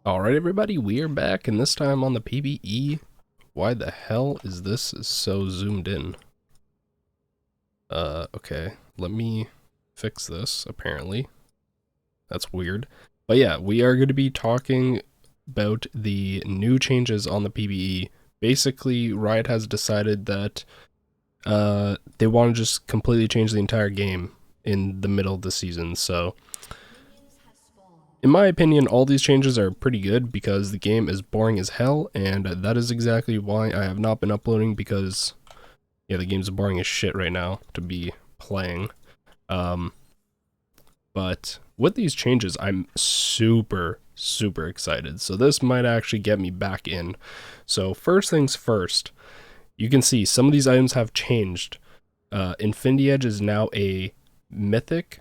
Alright everybody, we are back, and this time on the PvE. Why the hell is this so zoomed in? Okay, let me fix this, apparently. That's weird. But yeah, we are going to be talking about the new changes on the PvE. Basically, Riot has decided that they want to just completely change the entire game in the middle of the season, so in my opinion, all these changes are pretty good because the game is boring as hell, and that is exactly why I have not been uploading because, yeah, the game's boring as shit right now to be playing. But with these changes, I'm super excited. So this might actually get me back in. So first things first, you can see some of these items have changed. Infinity Edge is now a Mythic.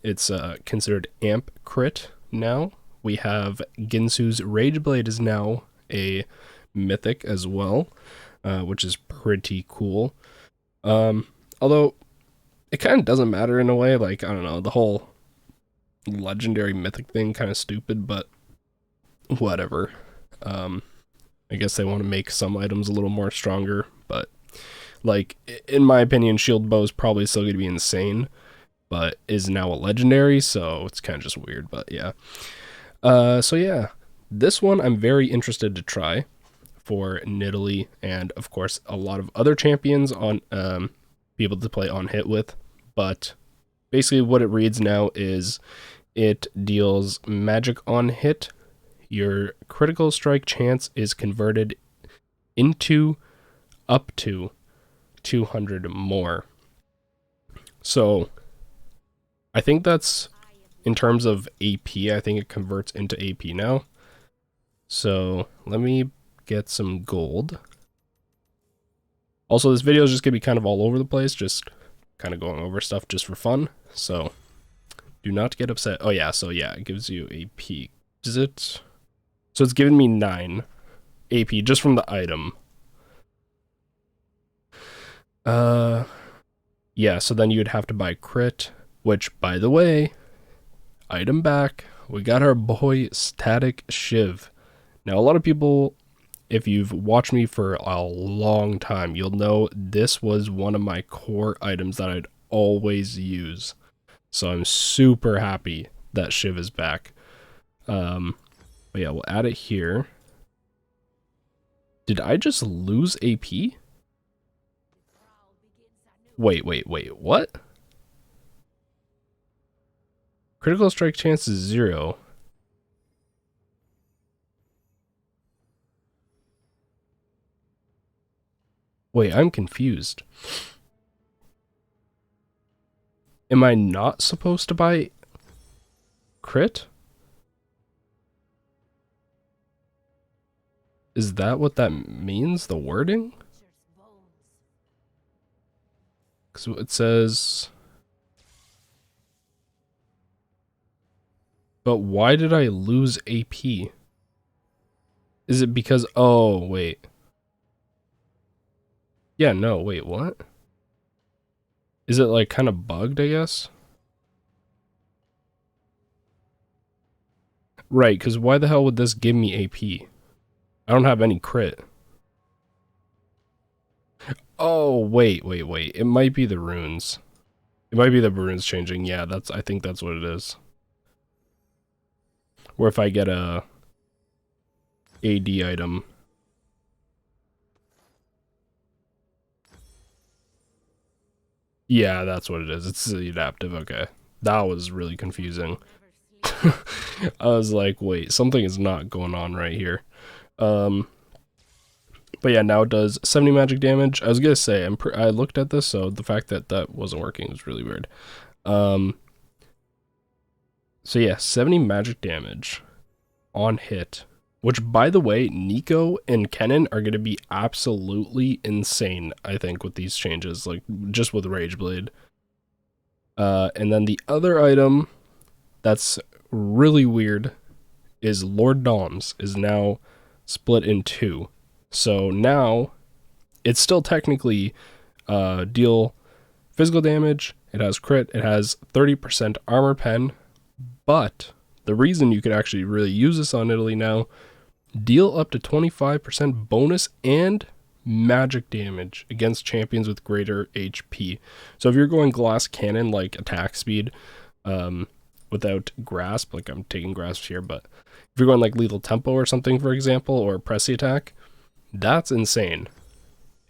It's considered Amp Crit now. We have Ginsu's Rageblade is now a Mythic as well, which is pretty cool. Although, it kind of doesn't matter in a way, like, I don't know, the whole legendary Mythic thing kind of stupid, but whatever. I guess they want to make some items a little more stronger, but, like, in my opinion, Shield Bow is probably still going to be insane, but is now a legendary, so it's kind of just weird, but yeah. So yeah, this one I'm very interested to try for Nidalee, and of course a lot of other champions on be able to play on hit with, but basically what it reads now is it deals magic on hit. Your critical strike chance is converted into up to 200 more. So I think that's, in terms of AP, I think it converts into AP now. So let me get some gold. Also, this video is just going to be kind of all over the place, just kind of going over stuff just for fun. So do not get upset. Oh yeah, so yeah, it gives you AP. Is it? So it's giving me 9 AP just from the item. Yeah, so then you'd have to buy crit, which, by the way, item back, we got our boy Static Shiv. Now, a lot of people, if you've watched me for a long time, you'll know this was one of my core items that I'd always use. So I'm super happy that Shiv is back. But yeah, we'll add it here. Did I just lose AP? Wait, what? Critical strike chance is 0. Wait, I'm confused. Am I not supposed to buy crit? Is that what that means, the wording? Because it says... But why did I lose AP? Is it because... Oh, wait. Yeah, no, wait, what? Is it, like, kind of bugged, I guess? Right, because why the hell would this give me AP? I don't have any crit. Oh, wait. It might be the runes. It might be the runes changing. Yeah, I think that's what it is. Or if I get a AD item. Yeah, that's what it is. It's the adaptive. Okay. That was really confusing. I was like, wait, something is not going on right here. But yeah, now it does 70 magic damage. I was gonna say, I looked at this, so the fact that that wasn't working was really weird. So yeah, 70 magic damage on hit. Which, by the way, Nico and Kennen are going to be absolutely insane, I think, with these changes, like, just with Rageblade. And then the other item that's really weird is Lord Dom's is now split in 2. So now, it's still technically deal physical damage, it has crit, it has 30% armor pen, but the reason you could actually really use this on Italy now, deal up to 25% bonus and magic damage against champions with greater HP. So if you're going glass cannon, like attack speed, without grasp, like I'm taking grasp here, but if you're going like lethal tempo or something, for example, or press the attack, that's insane.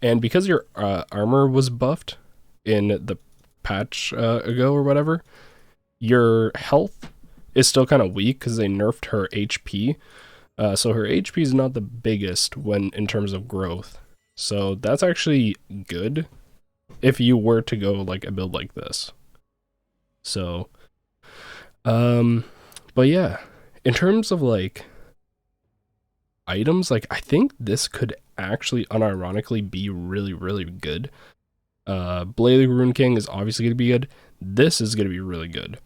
And because your armor was buffed in the patch ago or whatever, your health is still kind of weak because they nerfed her HP. So her HP is not the biggest when in terms of growth. So that's actually good if you were to go like a build like this. So, but yeah, in terms of like items, like I think this could actually unironically be really, really good. Blade of the Rune King is obviously going to be good. This is going to be really good.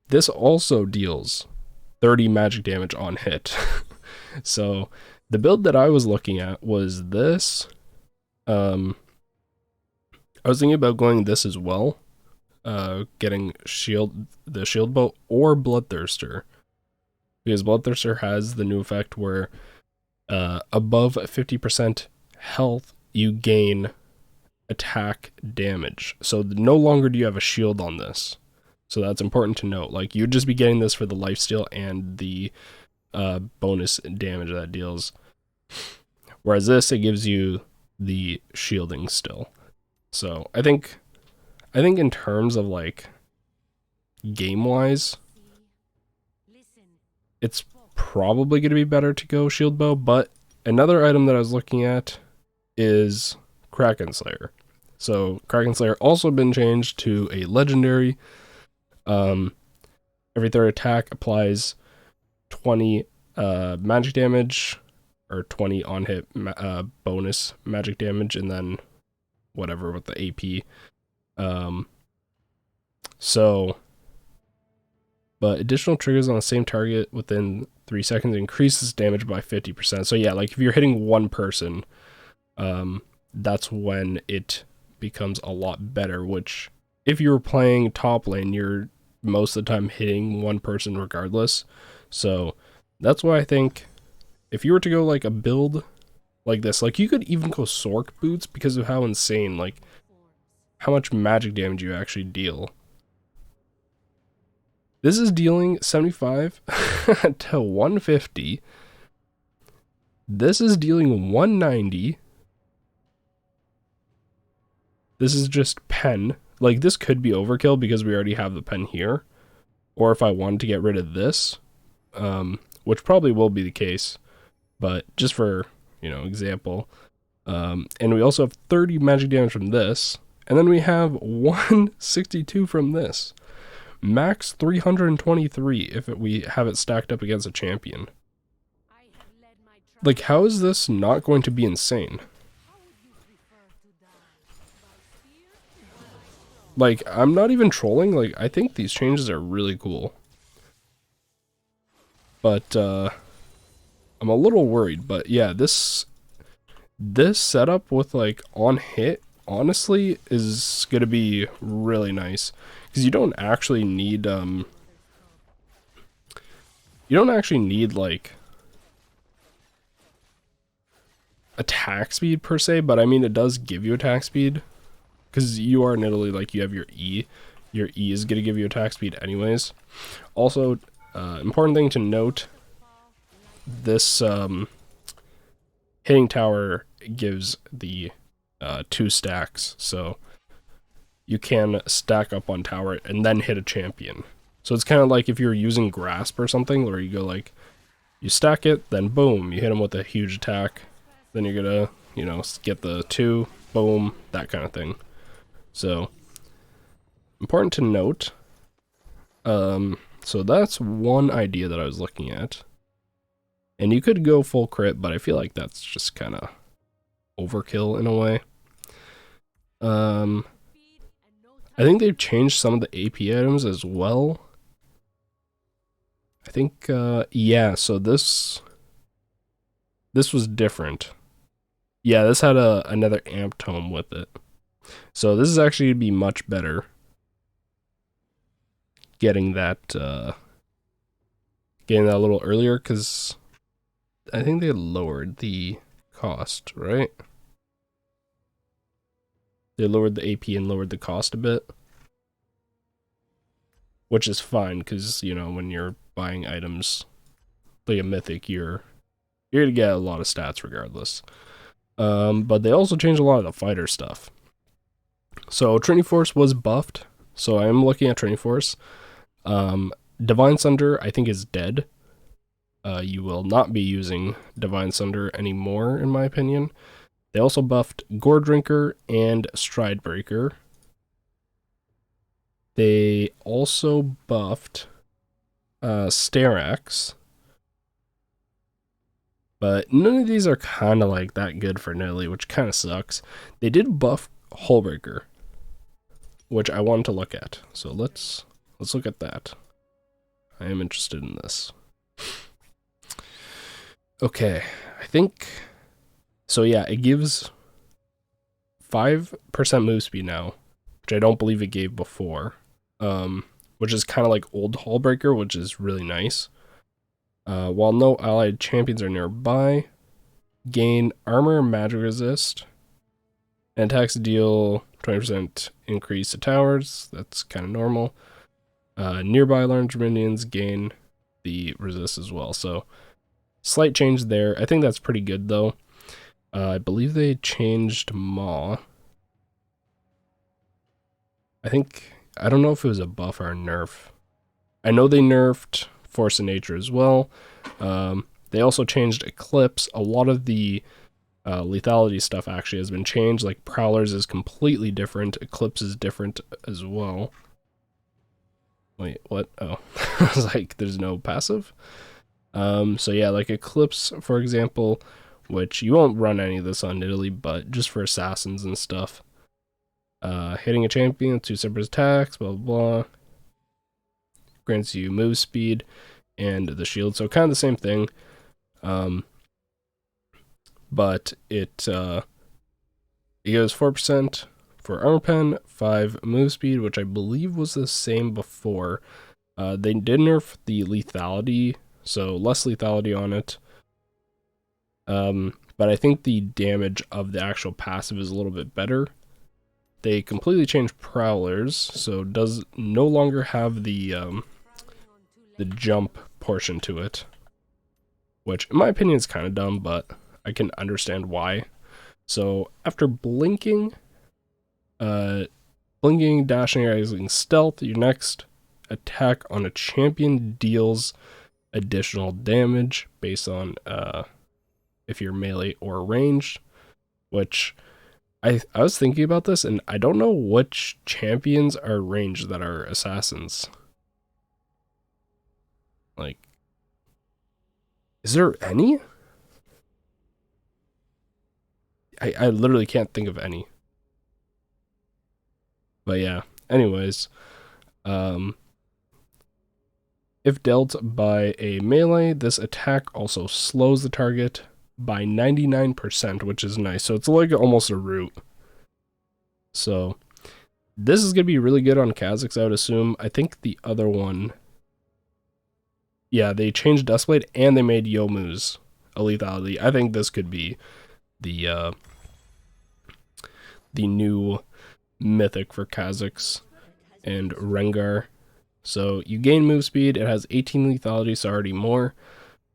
This also deals 30 magic damage on hit. So the build that I was looking at was this. I was thinking about going this as well. Getting the shield bow or Bloodthirster. Because Bloodthirster has the new effect where above 50% health, you gain attack damage. So no longer do you have a shield on this. So that's important to note. Like, you'd just be getting this for the lifesteal and the bonus damage that it deals. Whereas this, it gives you the shielding still. So I think in terms of like game-wise, it's probably going to be better to go shield bow. But another item that I was looking at is Kraken Slayer. So Kraken Slayer also been changed to a legendary. Every third attack applies 20 magic damage, or 20 on hit bonus magic damage, and then whatever with the AP. But additional triggers on the same target within 3 seconds increases damage by 50%. So yeah, like if you're hitting one person, that's when it becomes a lot better, which if you're playing top lane, you're most of the time hitting one person regardless. So that's why I think if you were to go like a build like this, like you could even go Sork boots because of how insane, like how much magic damage you actually deal. This is dealing 75 to 150. This is dealing 190. This is just pen. Like, this could be overkill because we already have the pen here. Or if I wanted to get rid of this, which probably will be the case, but just for, example. And we also have 30 magic damage from this. And then we have 162 from this. Max 323 if we have it stacked up against a champion. Like, how is this not going to be insane? Like, I'm not even trolling. Like, I think these changes are really cool. But, I'm a little worried. But, yeah, this setup with, like, on hit, honestly, is going to be really nice. Because you don't actually need, like, attack speed, per se. But, I mean, it does give you attack speed. Because you are in Italy, like, you have your E. Your E is going to give you attack speed anyways. Also, important thing to note, this hitting tower gives the 2 stacks. So you can stack up on tower and then hit a champion. So it's kind of like if you're using grasp or something, where you go like, you stack it, then boom, you hit them with a huge attack. Then you're going to, get the 2, boom, that kind of thing. So, important to note. So that's one idea that I was looking at. And you could go full crit, but I feel like that's just kind of overkill in a way. I think they've changed some of the AP items as well. I think, yeah, so this was different. Yeah, this had another amp tome with it. So this is actually going to be much better getting that getting that a little earlier, because I think they lowered the cost, right? They lowered the AP and lowered the cost a bit, which is fine, because, you know, when you're buying items like a Mythic, you're gonna get a lot of stats regardless. But they also changed a lot of the fighter stuff. So Trinity Force was buffed, so I am looking at Trinity Force. Divine Sunder, I think, is dead. You will not be using Divine Sunder anymore, in my opinion. They also buffed Gore Drinker and Stride Breaker. They also buffed Starax. But none of these are kind of like that good for Nelly, which kind of sucks. They did buff Hullbreaker, which I wanted to look at. So let's look at that. I am interested in this. Okay, I think so. Yeah, it gives 5% move speed now, which I don't believe it gave before. Which is kind of like old Hullbreaker, which is really nice. While no allied champions are nearby, gain armor and magic resist, and attacks deal 20% increase to towers. That's kind of normal. Nearby large minions gain the resist as well. So slight change there. I think that's pretty good though. I believe they changed Maw. I don't know if it was a buff or a nerf. I know they nerfed Force of Nature as well. They also changed Eclipse. A lot of the lethality stuff actually has been changed. Like Prowlers is completely different. Eclipse is different as well. Wait, what? Oh, I was like, there's no passive. So yeah, like Eclipse, for example, which you won't run any of this on Italy, but just for assassins and stuff. Hitting a champion, 2 separate attacks, blah, blah, blah. Grants you move speed and the shield. So kind of the same thing. But it goes 4% for armor pen, 5 move speed, which I believe was the same before. They did nerf the lethality, so less lethality on it. But I think the damage of the actual passive is a little bit better. They completely changed Prowlers, so does no longer have the jump portion to it, which in my opinion is kind of dumb, but I can understand why. So after blinking, dashing, or using stealth, your next attack on a champion deals additional damage based on if you're melee or ranged, which I was thinking about this, and I don't know which champions are ranged that are assassins. Like, is there any? I literally can't think of any. But yeah, anyways, if dealt by a melee, this attack also slows the target by 99%, which is nice. So it's like almost a root. So this is going to be really good on Kha'Zix, I would assume. I think the other one, yeah, they changed Duskblade and they made Yomu's a lethality. I think this could be the new Mythic for Kha'Zix and Rengar. So you gain move speed. It has 18 lethality, so already more.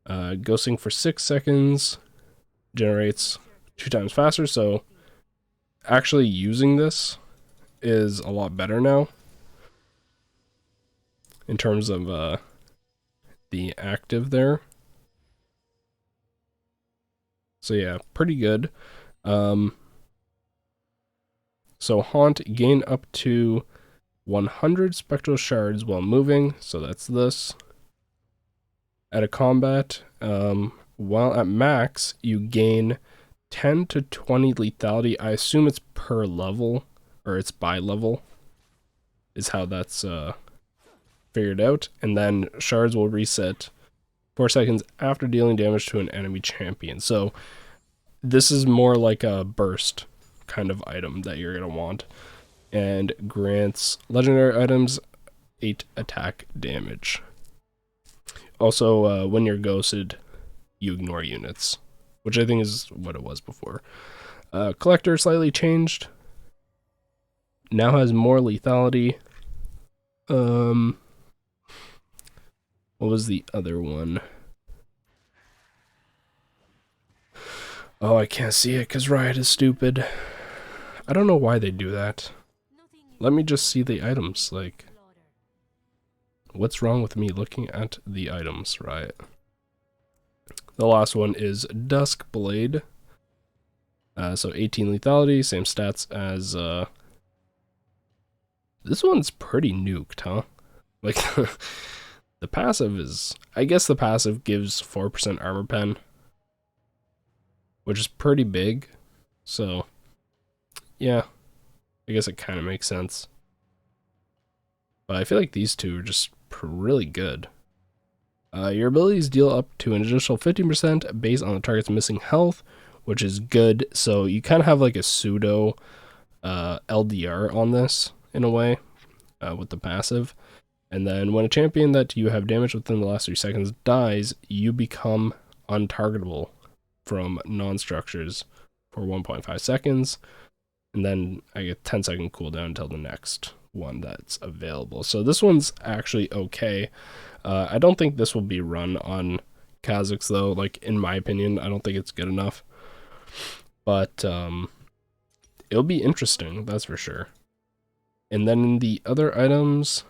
Ghosting for 6 seconds. Generates 2 times faster, so actually using this is a lot better now in terms of the active there. So yeah, pretty good. So Haunt, gain up to 100 spectral shards while moving, so that's this. At a combat, while at max, you gain 10 to 20 lethality. I assume it's per level, or it's by level, is how that's figured out. And then shards will reset 4 seconds after dealing damage to an enemy champion. So this is more like a burst kind of item that you're going to want. And grants legendary items 8 attack damage. Also, when you're ghosted, you ignore units, which I think is what it was before. Collector slightly changed. Now has more lethality. What was the other one? Oh, I can't see it because Riot is stupid. I don't know why they do that. Let me just see the items, like... What's wrong with me looking at the items, Riot? The last one is Duskblade. So 18 lethality, same stats as... This one's pretty nuked, huh? Like, the passive is... I guess the passive gives 4% armor pen, which is pretty big. So, yeah, I guess it kind of makes sense. But I feel like these two are just really good. Your abilities deal up to an additional 15% based on the target's missing health, which is good. So you kind of have like a pseudo LDR on this in a way with the passive. And then when a champion that you have damaged within the last 3 seconds dies, you become untargetable from non-structures for 1.5 seconds. And then I get 10-second cooldown until the next one that's available. So this one's actually okay. I don't think this will be run on Kha'Zix though. Like, in my opinion, I don't think it's good enough. But it'll be interesting, that's for sure. And then the other items,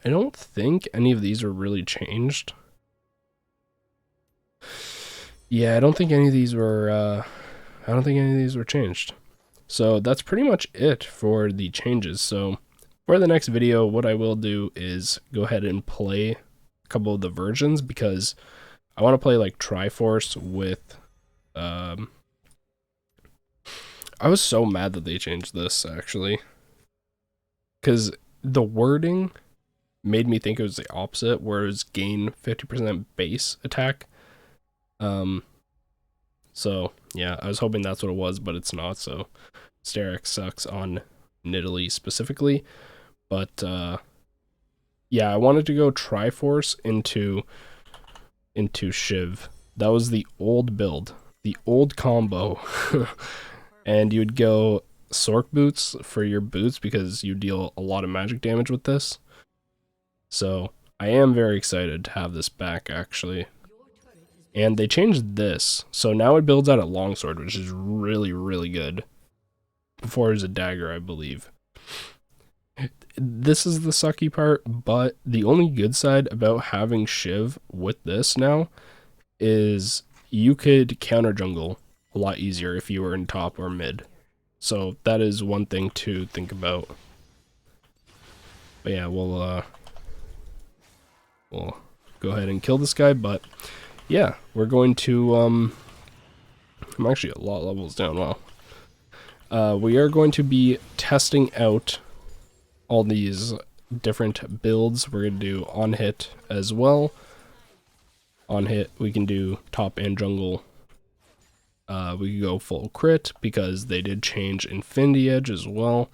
I don't think any of these were really changed. Yeah, I don't think any of these were changed. So that's pretty much it for the changes. So for the next video, what I will do is go ahead and play a couple of the versions, because I want to play like Triforce with, I was so mad that they changed this actually, because the wording made me think it was the opposite, where it was gain 50% base attack. So yeah, I was hoping that's what it was, but it's not. So Sterak sucks on Nidalee specifically. But yeah, I wanted to go Triforce into Shiv. That was the old build, the old combo. And you'd go Sork Boots for your boots because you deal a lot of magic damage with this. So I am very excited to have this back, actually. And they changed this, so now it builds out a longsword, which is really, really good. Before it was a dagger, I believe. This is the sucky part, but the only good side about having Shiv with this now is you could counter jungle a lot easier if you were in top or mid. So that is one thing to think about. But yeah, we'll go ahead and kill this guy, but yeah, we're going to, I'm actually a lot of levels down, wow. We are going to be testing out all these different builds. We're going to do on hit as well. On hit, we can do top and jungle. We can go full crit because they did change Infinity Edge as well.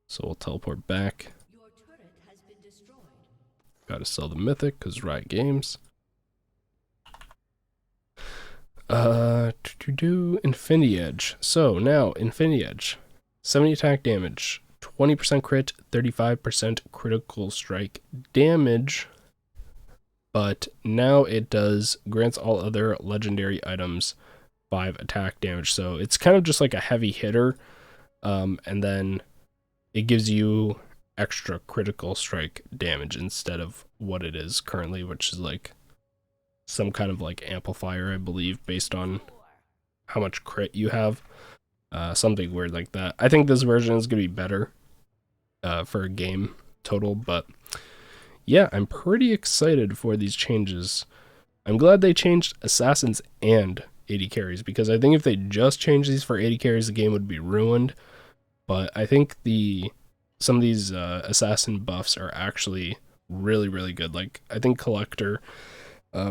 So we'll teleport back. Gotta sell the Mythic because Riot Games. To do Infinity Edge. So now Infinity Edge, 70 attack damage, 20% crit, 35% critical strike damage. But now it does grants all other legendary items 5 attack damage. So it's kind of just like a heavy hitter, and then it gives you extra critical strike damage instead of what it is currently, which is like some kind of like amplifier, I believe, based on how much crit you have. Something weird like that. I think this version is going to be better for a game total, but yeah, I'm pretty excited for these changes. I'm glad they changed assassins and AD carries, because I think if they just changed these for AD carries, the game would be ruined. But I think some of these assassin buffs are actually really, really good. Like, I think Collector,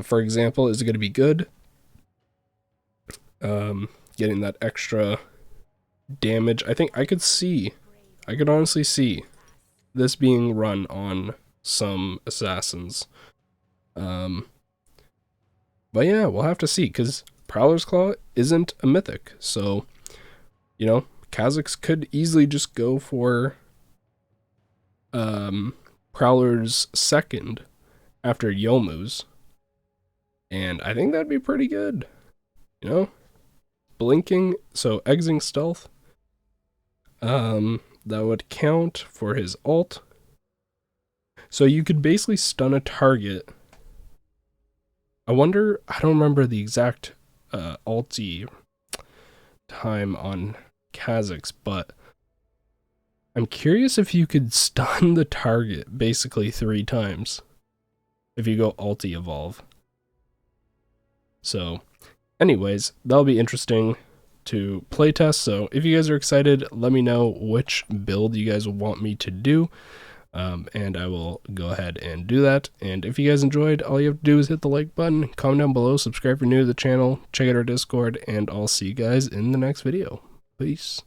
for example, is going to be good. Getting that extra damage. I think I could honestly see this being run on some assassins. Um, but yeah, we'll have to see, because Prowler's Claw isn't a mythic, so, you know, Kha'Zix could easily just go for Prowler's second after Yomu's, and I think that'd be pretty good, you know? Blinking, so exiting stealth, that would count for his ult. So you could basically stun a target. I wonder, I don't remember the exact ulti time on Kha'Zix, but I'm curious if you could stun the target basically 3 times if you go ulti evolve. So anyways, that'll be interesting to playtest. So if you guys are excited, let me know which build you guys want me to do. And I will go ahead and do that. And if you guys enjoyed, all you have to do is hit the like button, comment down below, subscribe if you're new to the channel, check out our Discord, and I'll see you guys in the next video. Peace.